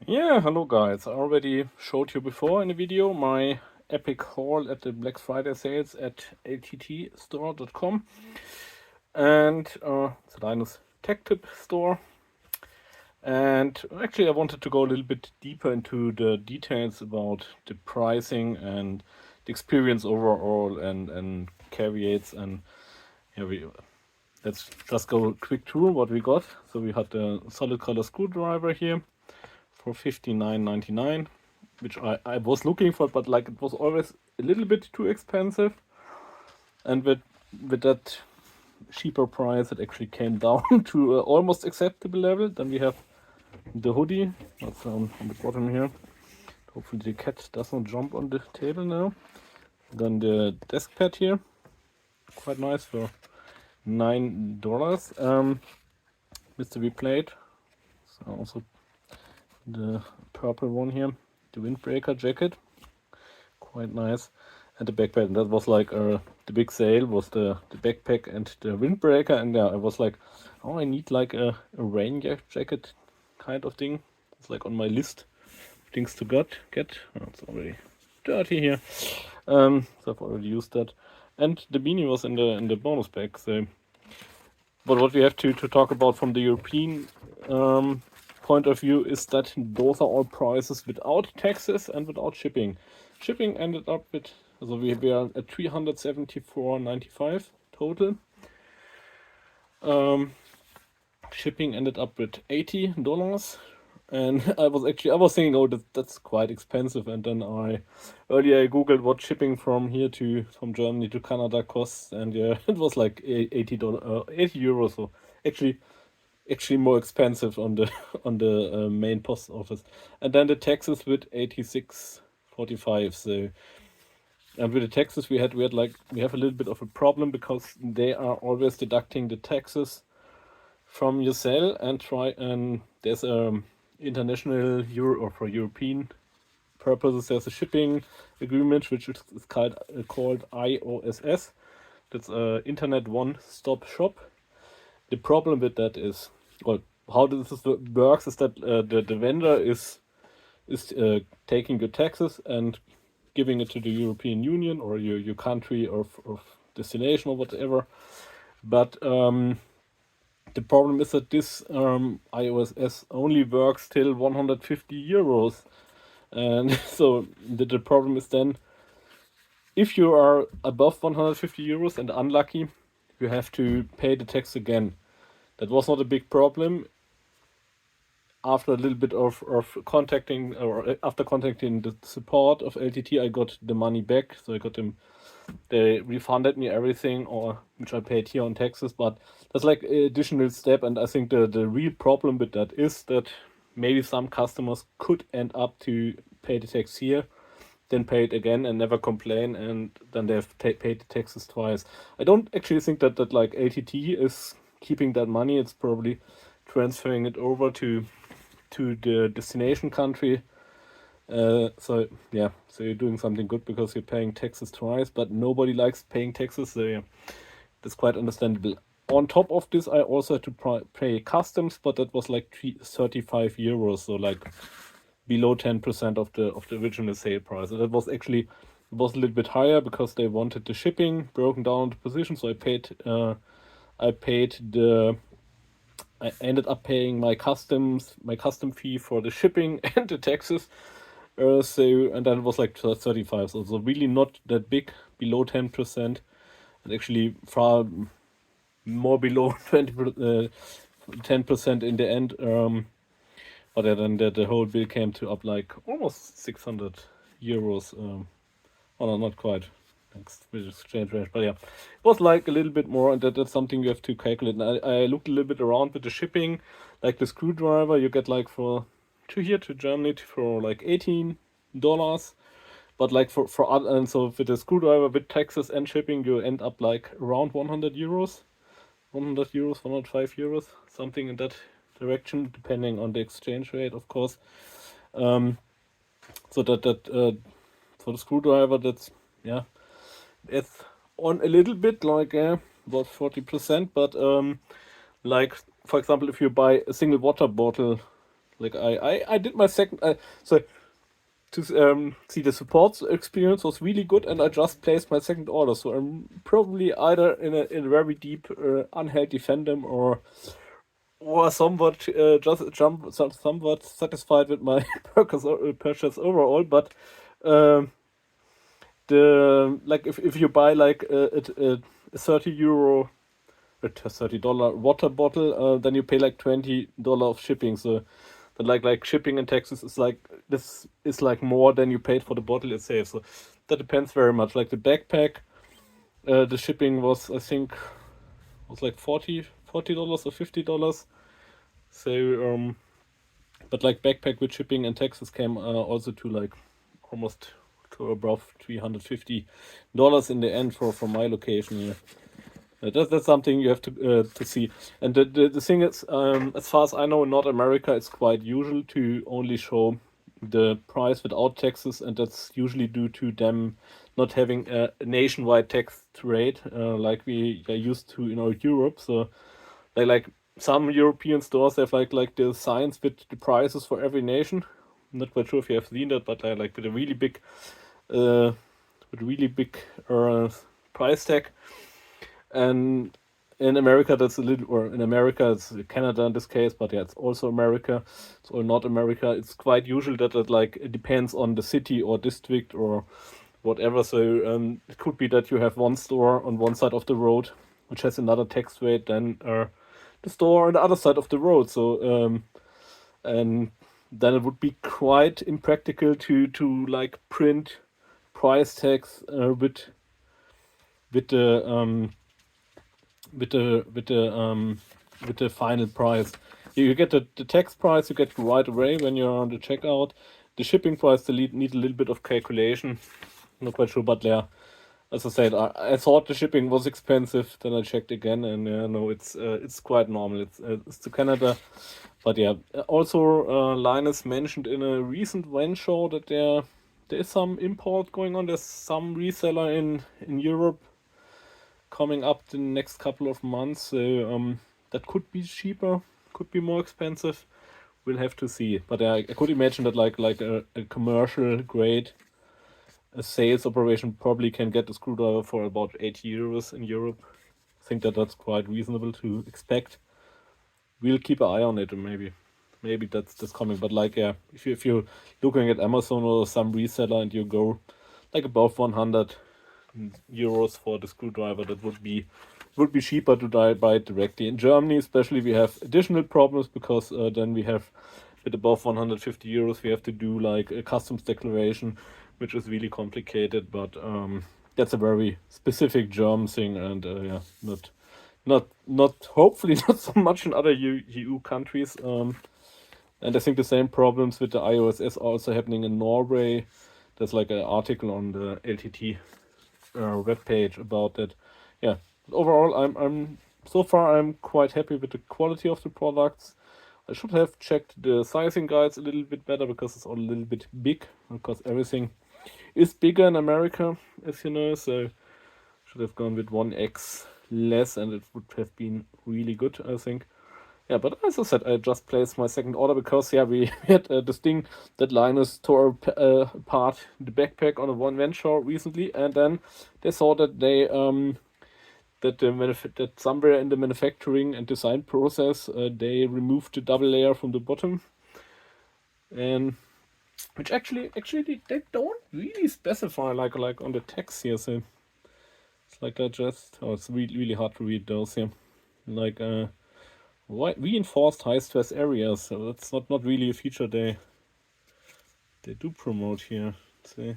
Yeah, hello guys. I already showed you before in the video my epic haul at the Black Friday sales at lttstore.com and it's a Linus Tech Tip store. And actually I wanted to go a little bit deeper into the details about the pricing and the experience overall and caveats and yeah, let's just go quick through what we got. So we had the solid color screwdriver here for $59.99, which I was looking for, but like it was always a little bit too expensive. And with that cheaper price, it actually came down to almost acceptable level. Then we have the hoodie, that's on the bottom here. Hopefully the cat does not jump on the table now. Then the desk pad here, quite nice for $9. Mystery plate, so also the purple one here, the windbreaker jacket, quite nice. And the backpack, and that was like the big sale was the backpack and the windbreaker. And yeah, I was like, oh, I need like a rain jacket kind of thing. It's like on my list of things to get. Oh, it's already dirty here, so I've already used that. And the beanie was in the bonus pack. So but what we have to talk about from the European point of view is that those are all prices without taxes and without shipping. Shipping ended up with, so we are at $374.95 total. Shipping ended up with $80, and I was thinking, oh, that's quite expensive. And then earlier I googled what shipping from Germany to Canada costs, and yeah, it was like $80, 80 euros. So actually more expensive on the on the main post office. And then the taxes with 86.45. So, and with the taxes we have a little bit of a problem because they are always deducting the taxes from your sale and there's international Euro or for European purposes there's a shipping agreement which is called IOSS. That's Internet One-Stop Shop. The problem with that is, well, how this works is that the vendor is taking your taxes and giving it to the European Union or your country of destination or whatever. But the problem is that this IOSS only works till 150 euros. And so the problem is then, if you are above 150 euros and unlucky, you have to pay the tax again. That was not a big problem. After a little bit of contacting, or after contacting the support of LTT, I got the money back. So I got them, they refunded me everything, or which I paid here on taxes. But that's like an additional step. And I think the real problem with that is that maybe some customers could end up to pay the tax here, then pay it again and never complain, and then they've paid the taxes twice. I don't actually think that like LTT is keeping that money. It's probably transferring it over to the destination country. So yeah, so you're doing something good because you're paying taxes twice, but nobody likes paying taxes, so yeah, that's quite understandable. On top of this, I also had to pay customs, but that was like 35 euros, so like below 10% of the original sale price. So that was actually, it was a little bit higher because they wanted the shipping broken down into positions. So I ended up paying my custom fee for the shipping and the taxes. And then it was like 35. So really not that big, below 10%, and actually far more below 10% in the end. But yeah, then the whole bill came to up like almost 600 euros. Oh no, not quite. Thanks with exchange rate, but yeah, it was like a little bit more, and that's something you have to calculate. And I looked a little bit around with the shipping, like the screwdriver you get like to Germany for like $18, but like for other, and so with the screwdriver with taxes and shipping you end up like around 100 euros, 105 euros, something in that direction, depending on the exchange rate, of course. So for the screwdriver, that's, yeah, it's on a little bit like about 40%, but like for example, if you buy a single water bottle Like I did my second. So to see, the support experience was really good, and I just placed my second order. So I'm probably either in a very deep unhealthy fandom, or somewhat somewhat satisfied with my purchase overall. But um, the like if you buy like a 30 euro, a $30 water bottle, then you pay like $20 of shipping. So but like shipping in Texas is like, this is like more than you paid for the bottle itself. So that depends very much. Like the backpack, the shipping was, I think, was like $40 or $50. So but like backpack with shipping in Texas came also to like almost to above $350 in the end for my location. Yeah. That's something you have to see. And the thing is, as far as I know, in North America, it's quite usual to only show the price without taxes, and that's usually due to them not having a nationwide tax rate like we are used to in our Europe. So like some European stores have like the signs with the prices for every nation. I'm not quite sure if you have seen that, but like with a really big uh, price tag. And in America, that's a little, or in America, it's Canada in this case, but yeah, it's also America. So not America. It's quite usual that it depends on the city or district or whatever. So it could be that you have one store on one side of the road which has another tax rate than the store on the other side of the road. So and then it would be quite impractical to like print price tags with the with the with the with the final price. You get the tax price you get right away when you're on the checkout. The shipping price need a little bit of calculation. Not quite sure, but yeah, as I said, I thought the shipping was expensive. Then I checked again, and no, it's quite normal. It's to Canada, but yeah. Also, Linus mentioned in a recent WAN show that there is some import going on. There's some reseller in Europe coming up the next couple of months. So that could be cheaper, could be more expensive. We'll have to see. But I could imagine that like a commercial grade, a sales operation probably can get a screwdriver for about 80 euros in Europe. I think that's quite reasonable to expect. We'll keep an eye on it, and maybe that's coming. But like, yeah, if you're looking at Amazon or some reseller and you go like above 100 euros for the screwdriver, that would be cheaper to buy it directly. In Germany especially, we have additional problems because then we have, with above 150 euros, we have to do like a customs declaration, which is really complicated. But that's a very specific German thing, and yeah, not hopefully not so much in other EU countries. And I think the same problems with the iOS are also happening in Norway. There's like an article on the LTT webpage about that. Yeah, overall, I'm so far I'm quite happy with the quality of the products. I should have checked the sizing guides a little bit better because it's all a little bit big, because everything is bigger in America, as you know. So should have gone with 1x less, and it would have been really good, I think. Yeah, but as I said, I just placed my second order because yeah, we had this thing that Linus tore apart the backpack on a one-man show recently, and then they saw that that somewhere in the manufacturing and design process they removed the double layer from the bottom, and which actually they don't really specify like on the text here. So it's like it's really hard to read those here, like reinforced high stress areas. So that's not really a feature they do promote here. So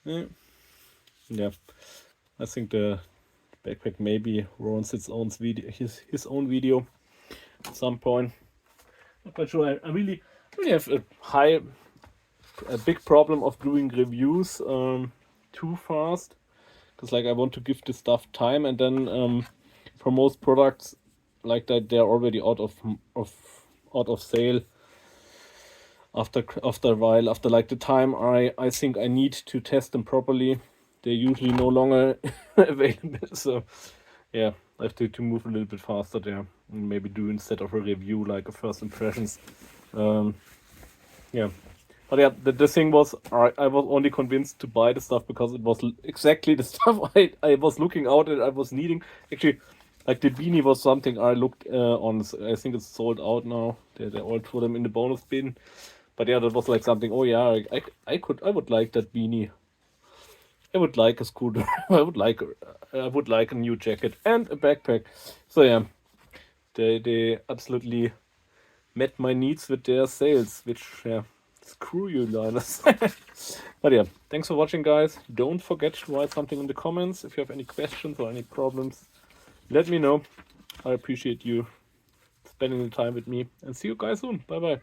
yeah, I think the backpack maybe runs its own video, his own video at some point. Not quite sure. I really have a big problem of doing reviews too fast, because like I want to give this stuff time, and then for most products like that, they're already out of sale after a while, after like the time I think I need to test them properly. They're usually no longer available. So yeah, I have to move a little bit faster there. and maybe do instead of a review like a first impressions. Yeah. But yeah, the thing was, I was only convinced to buy the stuff because it was exactly the stuff I was looking out and I was needing. Actually, like the beanie was something I looked on. I think it's sold out now. They all threw them in the bonus bin. But yeah, that was like something. Oh yeah, I would like that beanie. I would like a scooter. I would like a new jacket and a backpack. So yeah, they absolutely met my needs with their sales, which, yeah, screw you, Linus. But yeah, thanks for watching, guys. Don't forget to write something in the comments. If you have any questions or any problems, let me know. I appreciate you spending the time with me, and see you guys soon. Bye bye.